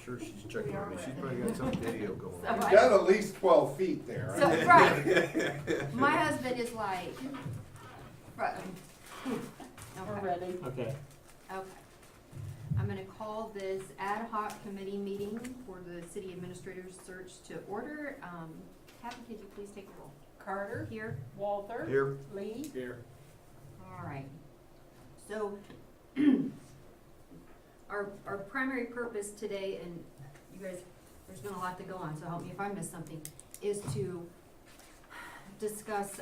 sure she's checking on me. She's probably got some video going So on. You've got at least 12 feet there. So, right. My husband is like, right, We're okay, ready. Okay. okay. I'm gonna call this ad hoc committee meeting for the city administrator's search to order. Kathy, could you please take the roll? Carter, Here. Walther, Here, Lee, Here. All right. So, our primary purpose today, and you guys, there's been a lot to go on, so help me if I miss something, is to discuss,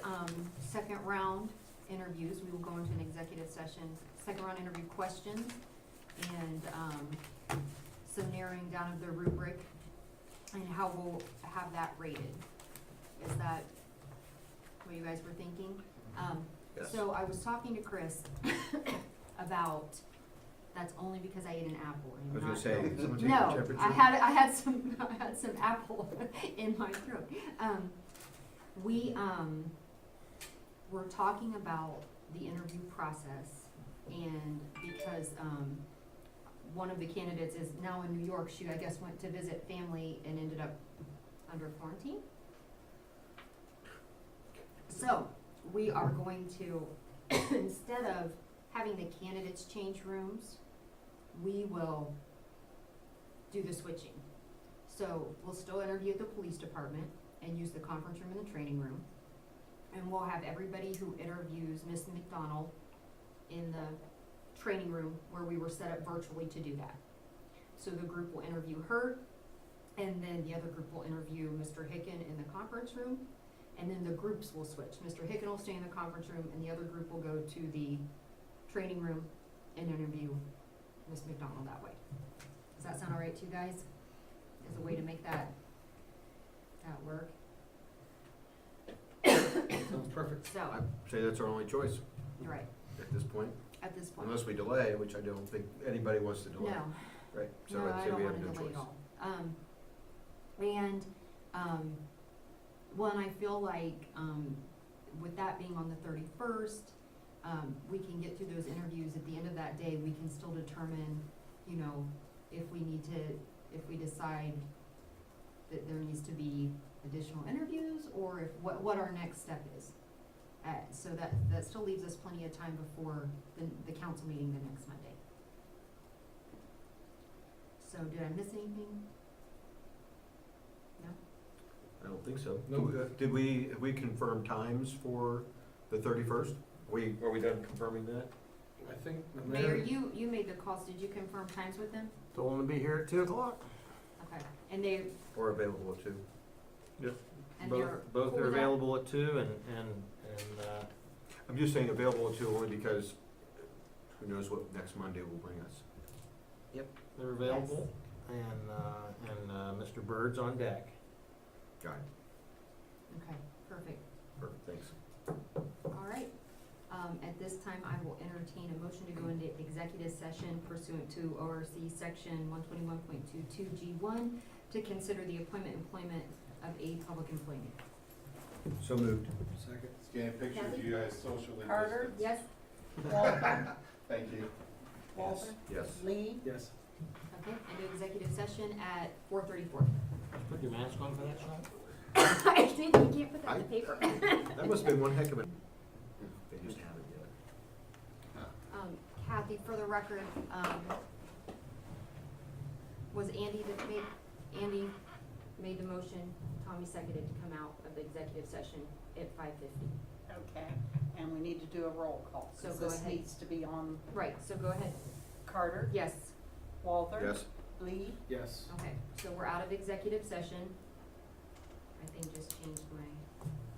second round interviews. We will go into an executive session, second round interview questions, and, some narrowing down of the rubric, and how we'll have that rated. Is that what you guys were thinking? yes. So I was talking to Chris about, that's only because I ate an apple I and was not. gonna say, someone take No, the temperature? I had some apple in my throat. We're talking about the interview process, and because, one of the candidates is now in New York, she, I guess, went to visit family and ended up under quarantine. So, we are going to, instead of having the candidates change rooms, we will do the switching. So, we'll still interview at the police department and use the conference room and the training room. And we'll have everybody who interviews Miss McDonald in the training room where we were set up virtually to do that. So the group will interview her, and then the other group will interview Mr. Hicken in the conference room, and then the groups will switch. Mr. Hicken will stay in the conference room, and the other group will go to the training room and interview Miss McDonald that way. Does that sound all right to you guys? As a way to make that work? Sounds perfect. So, I'd say that's our only choice you're right, at this point, at this point. unless we delay, which I don't think anybody wants to delay. No. Right, so No, I'd I say don't we have wanna no delay choice. at all. Well, and I feel like, with that being on the 31st, we can get through those interviews. At the end of that day, we can still determine, you know, if we decide that there needs to be additional interviews, or if, what our next step is. So that still leaves us plenty of time before the council meeting the next Monday. So did I miss anything? No? I don't think so. No. Have we confirmed times for the 31st? Are we done confirming that? I think the Mayor, you made the calls. Did you confirm times with them? told them to be here at 2 o'clock. Okay. And they, Or available too? and they're Both cool are with that? available at 2 and I'm just saying available too only because who knows what next Monday will bring us. they're available. And Mr. Bird's on deck. Got it. Okay, perfect. Perfect, thanks. All right. At this time, I will entertain a motion to go into executive session pursuant to ORC section 121.22G1 to consider the employment of a public employee. So moved. Second. Scan pictures of you guys socially Carter? distanced. Yes? Walther, Thank you. Walther, Yes. Lee, Yes. Okay, into executive session at 4:34. Put your mask on for that shot? I think you can't put that in the paper. That must have been one heck of a. They just haven't yet. Kathy, for the record, was Andy made the motion, Tommy seconded to come out of the executive session at 5:50. okay, and we need to do a roll call, So cause go this ahead. needs to be on Right, so go ahead. Carter, Yes, Walther, Yes? Lee, Yes. okay, so we're out of executive session. I think just changed my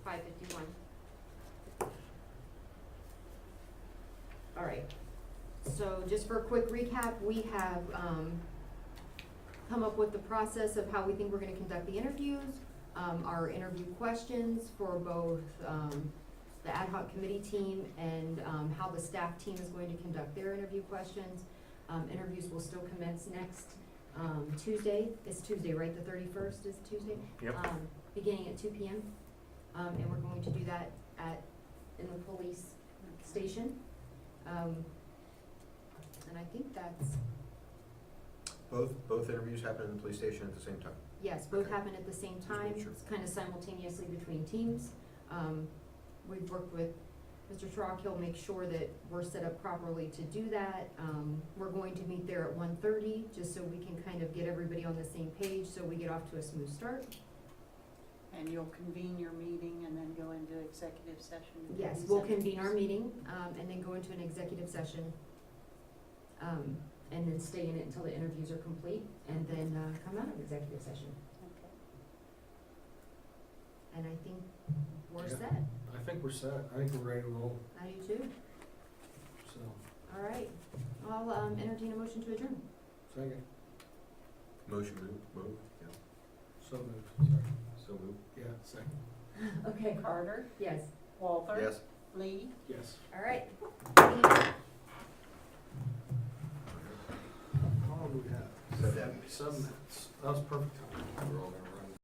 5:51. All right, so just for a quick recap, we have, come up with the process of how we think we're gonna conduct the interviews, our interview questions for both, the ad hoc committee team and, how the staff team is going to conduct their interview questions. Interviews will still commence next, Tuesday. It's Tuesday, right? The 31st is Tuesday? Yep. Beginning at 2 p.m. And we're going to do that in the police station. And I think that's Both interviews happen in the police station at the same time? Yes, both Okay. happen at the same Just time, make sure. it's kind of simultaneously between teams. We've worked with Mr. Schrock, he'll make sure that we're set up properly to do that. We're going to meet there at 1:30, just so we can kind of get everybody on the same page, so we get off to a smooth start. And you'll convene your meeting and then go into executive session? and do Yes, these we'll convene our interviews? meeting, and then go into an executive session, and then stay in it until the interviews are complete, and then, come out of executive session. Okay. And I think we're Yeah. set. I think we're set. I think we're ready to roll, I do too. so, All right. I'll, entertain a motion to adjourn. second, Motion moved, yeah, so moved, sorry. so moved. Yeah, second, Okay. Carter, Yes. Walther. Yes? Lee, yes. All right. How long do we have? 7 7 minutes. That was perfect time.